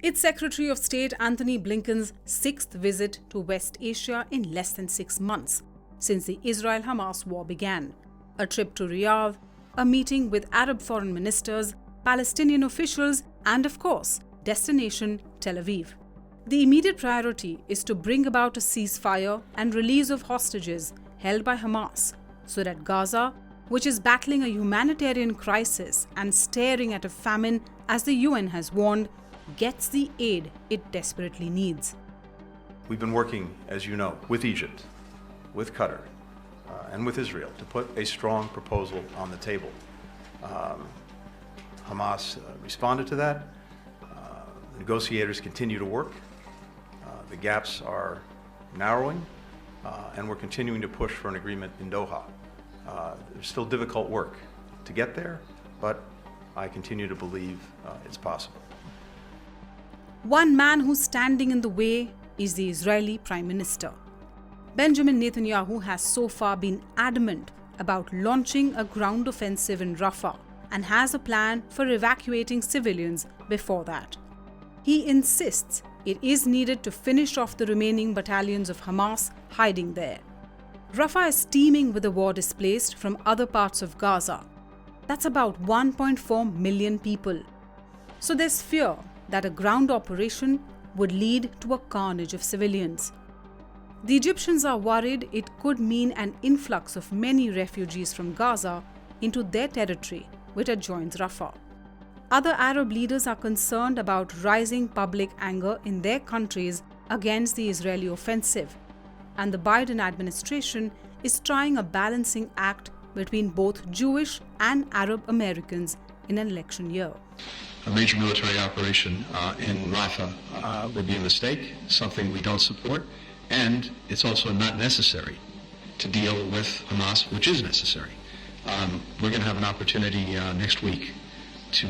It's Secretary of State Antony Blinken's sixth visit to West Asia in less than 6 months since the Israel-Hamas war began. A trip to Riyadh, a meeting with Arab foreign ministers, Palestinian officials, and of course, destination Tel Aviv. The immediate priority is to bring about a ceasefire and release of hostages held by Hamas so that Gaza, which is battling a humanitarian crisis and staring at a famine as the UN has warned, gets the aid it desperately needs. We've been working, as you know, with Egypt, with Qatar, and with Israel to put a strong proposal on the table. Hamas responded to that. The negotiators continue to work. The gaps are narrowing, and we're continuing to push for an agreement in Doha. There's still difficult work to get there, but I continue to believe it's possible. One man who's standing in the way is the Israeli Prime Minister. Benjamin Netanyahu has so far been adamant about launching a ground offensive in Rafah and has a plan for evacuating civilians before that. He insists it is needed to finish off the remaining battalions of Hamas hiding there. Rafah is teeming with the war displaced from other parts of Gaza. That's about 1.4 million people. So there's fear that a ground operation would lead to a carnage of civilians. The Egyptians are worried it could mean an influx of many refugees from Gaza into their territory, which adjoins Rafah. Other Arab leaders are concerned about rising public anger in their countries against the Israeli offensive, and the Biden administration is trying a balancing act between both Jewish and Arab Americans in an election year. A major military operation in Rafah would be a mistake, something we don't support, and it's also not necessary to deal with Hamas, which is necessary. We're going to have an opportunity next week to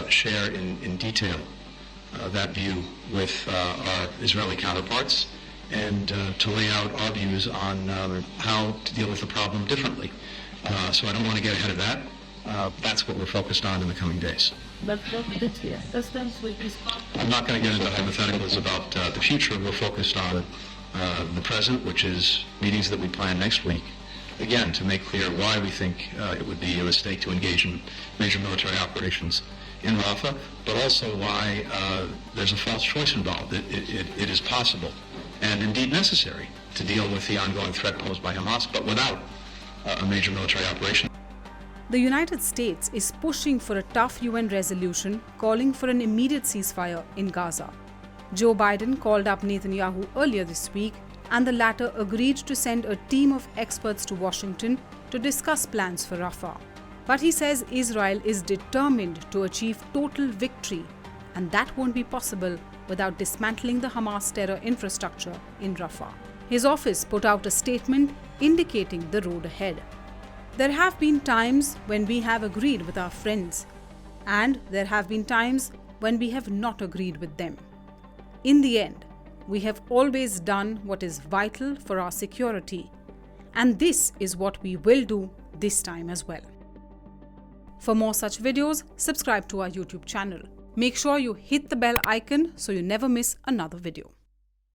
share in detail that view with our Israeli counterparts and to lay out our views on how to deal with the problem differently. So I don't want to get ahead of that. That's what we're focused on in the coming days. I'm not going to get into hypotheticals about the future. We're focused on the present, which is meetings that we plan next week. Again, to make clear why we think it would be a mistake to engage in major military operations in Rafah, but also why there's a false choice involved. It is possible and indeed necessary to deal with the ongoing threat posed by Hamas, but without a major military operation. The United States is pushing for a tough UN resolution calling for an immediate ceasefire in Gaza. Joe Biden called up Netanyahu earlier this week, and the latter agreed to send a team of experts to Washington to discuss plans for Rafah. But he says Israel is determined to achieve total victory, and that won't be possible without dismantling the Hamas terror infrastructure in Rafah. His office put out a statement indicating the road ahead. There have been times when we have agreed with our friends, and there have been times when we have not agreed with them. In the end, we have always done what is vital for our security, and this is what we will do this time as well. For more such videos, subscribe to our YouTube channel. Make sure you hit the bell icon so you never miss another video.